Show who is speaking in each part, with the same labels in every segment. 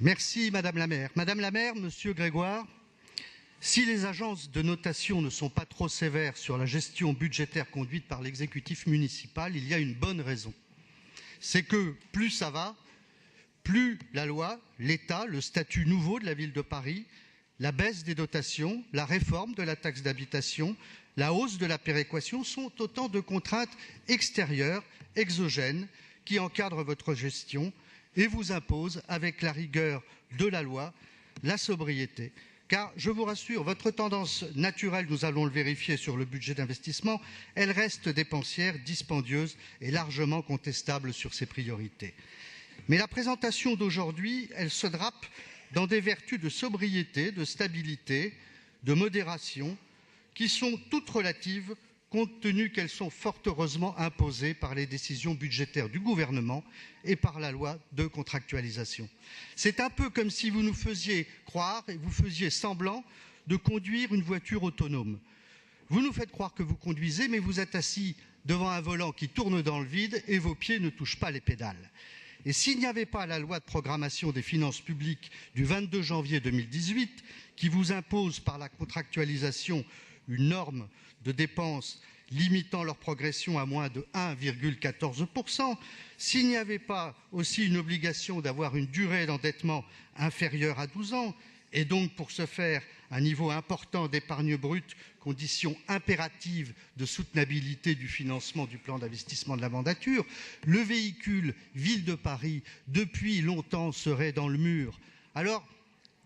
Speaker 1: Merci Madame la maire. Madame la maire, Monsieur Grégoire, si les agences de notation ne sont pas trop sévères sur la gestion budgétaire conduite par l'exécutif municipal, il y a une bonne raison. C'est que plus ça va, plus la loi, l'État, le statut nouveau de la ville de Paris, la baisse des dotations, la réforme de la taxe d'habitation, la hausse de la péréquation sont autant de contraintes extérieures, exogènes, qui encadrent votre gestion et vous imposent, avec la rigueur de la loi, la sobriété. Car, je vous rassure, votre tendance naturelle, nous allons le vérifier sur le budget d'investissement, elle reste dépensière, dispendieuse et largement contestable sur ses priorités. Mais la présentation d'aujourd'hui, elle se drape dans des vertus de sobriété, de stabilité, de modération, qui sont toutes relatives compte tenu qu'elles sont fort heureusement imposées par les décisions budgétaires du gouvernement et par la loi de contractualisation. C'est un peu comme si vous nous faisiez croire et vous faisiez semblant de conduire une voiture autonome. Vous nous faites croire que vous conduisez, mais vous êtes assis devant un volant qui tourne dans le vide et vos pieds ne touchent pas les pédales. Et s'il n'y avait pas la loi de programmation des finances publiques du 22 janvier 2018 qui vous impose par la contractualisation une norme de dépenses limitant leur progression à moins de 1,14%, s'il n'y avait pas aussi une obligation d'avoir une durée d'endettement inférieure à 12 ans, et donc pour ce faire un niveau important d'épargne brute, condition impérative de soutenabilité du financement du plan d'investissement de la mandature, le véhicule Ville de Paris, depuis longtemps, serait dans le mur. Alors,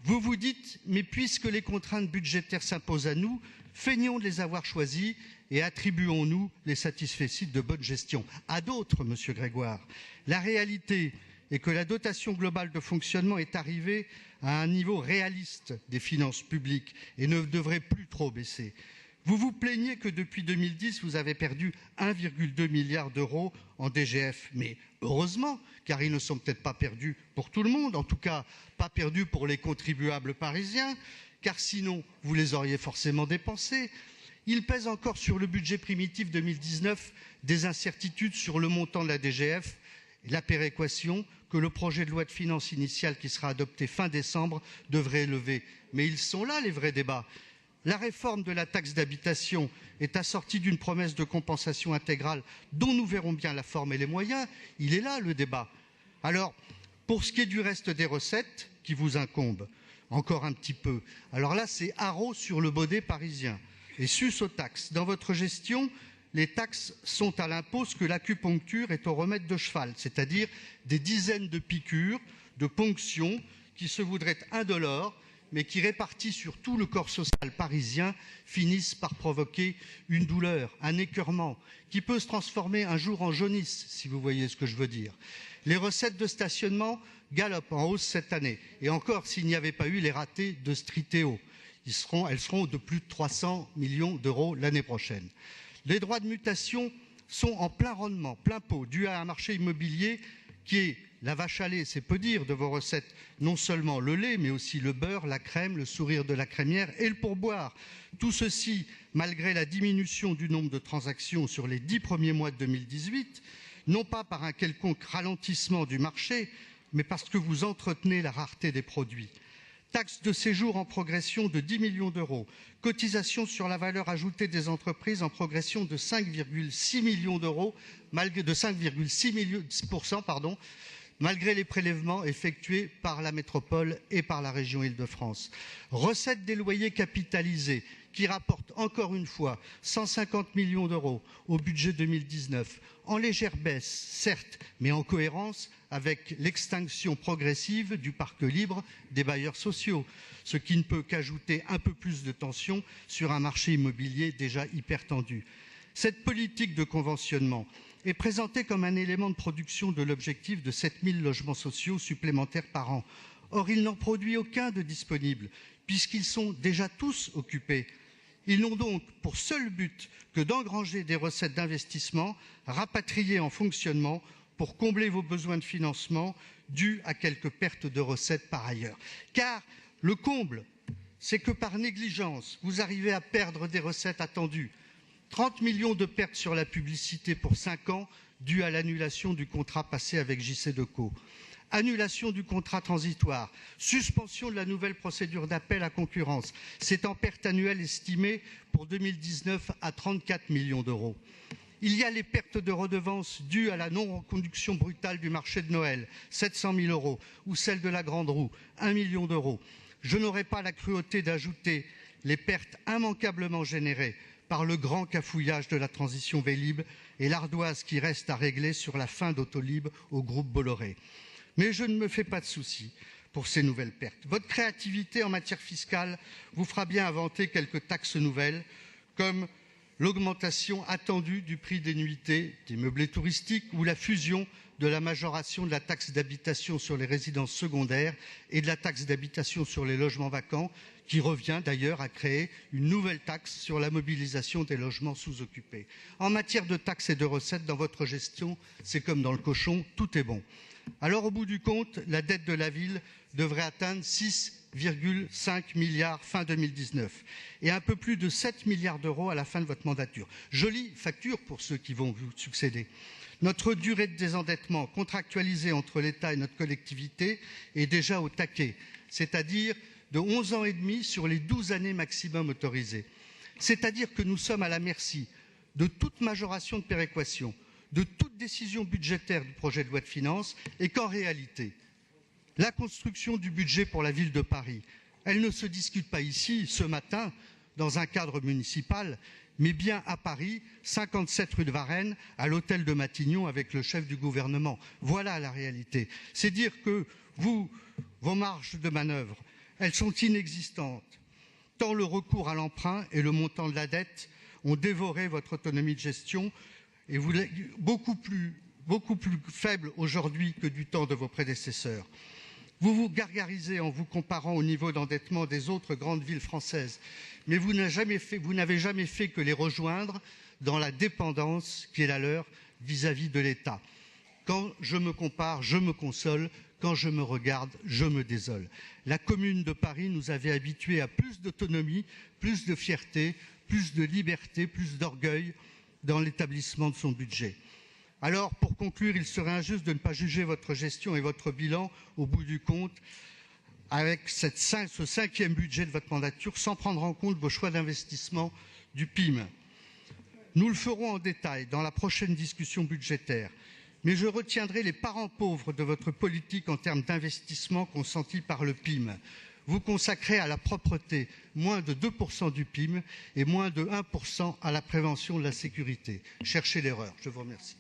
Speaker 1: vous vous dites, mais puisque les contraintes budgétaires s'imposent à nous, feignons de les avoir choisis et attribuons-nous les satisfecit de bonne gestion. À d'autres, Monsieur Grégoire. La réalité est que la dotation globale de fonctionnement est arrivée à un niveau réaliste des finances publiques et ne devrait plus trop baisser. Vous vous plaignez que depuis 2010, vous avez perdu 1,2 milliard d'euros en DGF. Mais heureusement, car ils ne sont peut-être pas perdus pour tout le monde, en tout cas pas perdus pour les contribuables parisiens, car sinon vous les auriez forcément dépensés. Il pèse encore sur le budget primitif 2019 des incertitudes sur le montant de la DGF et la péréquation que le projet de loi de finances initiale qui sera adopté fin décembre devrait lever. Mais ils sont là les vrais débats. La réforme de la taxe d'habitation est assortie d'une promesse de compensation intégrale dont nous verrons bien la forme et les moyens. Il est là le débat. Alors, pour ce qui est du reste des recettes qui vous incombent, encore un petit peu. Alors là, c'est haro sur le baudet parisien. Et sus aux taxes. Dans votre gestion, les taxes sont à l'impôt ce que l'acupuncture est au remède de cheval, c'est-à-dire des dizaines de piqûres, de ponctions qui se voudraient indolores, mais qui, réparties sur tout le corps social parisien, finissent par provoquer une douleur, un écœurement, qui peut se transformer un jour en jaunisse, si vous voyez ce que je veux dire. Les recettes de stationnement galopent en hausse cette année, et encore s'il n'y avait pas eu les ratés de Striteo. Elles seront de plus de 300 millions d'euros l'année prochaine. Les droits de mutation sont en plein rendement, plein pot, dû à un marché immobilier qui est la vache à lait, c'est peu dire, de vos recettes, non seulement le lait, mais aussi le beurre, la crème, le sourire de la crémière et le pourboire. Tout ceci, malgré la diminution du nombre de transactions sur les 10 premiers mois de 2018, non pas par un quelconque ralentissement du marché, mais parce que vous entretenez la rareté des produits. Taxe de séjour en progression de 10 millions d'euros, cotisation sur la valeur ajoutée des entreprises en progression de 5,6 millions d'euros, de 5,6%, malgré les prélèvements effectués par la métropole et par la région Île-de-France. Recettes des loyers capitalisés qui rapportent encore une fois 150 millions d'euros au budget 2019, en légère baisse, certes, mais en cohérence avec l'extinction progressive du parc libre des bailleurs sociaux, ce qui ne peut qu'ajouter un peu plus de tension sur un marché immobilier déjà hyper tendu. Cette politique de conventionnement est présentée comme un élément de production de l'objectif de 7 000 logements sociaux supplémentaires par an. Or, il n'en produit aucun de disponible, puisqu'ils sont déjà tous occupés. Ils n'ont donc pour seul but que d'engranger des recettes d'investissement rapatriées en fonctionnement pour combler vos besoins de financement dus à quelques pertes de recettes par ailleurs. Car le comble, c'est que par négligence, vous arrivez à perdre des recettes attendues. 30 millions de pertes sur la publicité pour 5 ans dues à l'annulation du contrat passé avec JCDecaux. annulation du contrat transitoire, suspension de la nouvelle procédure d'appel à concurrence. C'est en perte annuelle estimée pour 2019 à 34 millions d'euros. Il y a les pertes de redevances dues à la non-reconduction brutale du marché de Noël, 700 000 euros, ou celle de la Grande Roue, 1 million d'euros. Je n'aurai pas la cruauté d'ajouter les pertes immanquablement générées par le grand cafouillage de la transition Vélib et l'ardoise qui reste à régler sur la fin d'Autolib au groupe Bolloré. Mais je ne me fais pas de soucis pour ces nouvelles pertes. Votre créativité en matière fiscale vous fera bien inventer quelques taxes nouvelles, comme l'augmentation attendue du prix des nuitées des meublés touristiques ou la fusion de la majoration de la taxe d'habitation sur les résidences secondaires et de la taxe d'habitation sur les logements vacants, qui revient d'ailleurs à créer une nouvelle taxe sur la mobilisation des logements sous-occupés. En matière de taxes et de recettes, dans votre gestion, c'est comme dans le cochon, tout est bon. Alors, au bout du compte, la dette de la ville devrait atteindre 6,5 milliards fin 2019 et un peu plus de 7 milliards d'euros à la fin de votre mandature. Jolie facture pour ceux qui vont vous succéder. Notre durée de désendettement contractualisée entre l'État et notre collectivité est déjà au taquet, c'est-à-dire de 11 ans et demi sur les 12 années maximum autorisées. C'est-à-dire que nous sommes à la merci de toute majoration de péréquation, de toute décision budgétaire du projet de loi de finances, et qu'en réalité, la construction du budget pour la ville de Paris, elle ne se discute pas ici, ce matin, dans un cadre municipal, mais bien à Paris, 57 rue de Varennes, à l'hôtel de Matignon avec le chef du gouvernement. Voilà la réalité. C'est dire que vos marges de manœuvre, elles sont inexistantes, tant le recours à l'emprunt et le montant de la dette ont dévoré votre autonomie de gestion, et vous beaucoup plus faible aujourd'hui que du temps de vos prédécesseurs. Vous vous gargarisez en vous comparant au niveau d'endettement des autres grandes villes françaises, mais vous n'avez jamais fait que les rejoindre dans la dépendance qui est la leur vis-à-vis de l'État. Quand je me compare, je me console. Quand je me regarde, je me désole. La Commune de Paris nous avait habitués à plus d'autonomie, plus de fierté, plus de liberté, plus d'orgueil dans l'établissement de son budget. Alors, pour conclure, il serait injuste de ne pas juger votre gestion et votre bilan au bout du compte avec ce 5e budget de votre mandature sans prendre en compte vos choix d'investissement du PIM. Nous le ferons en détail dans la prochaine discussion budgétaire, mais je retiendrai les parents pauvres de votre politique en termes d'investissement consentis par le PIM. Vous consacrez à la propreté moins de 2% du PIM et moins de 1% à la prévention de la sécurité. Cherchez l'erreur. Je vous remercie.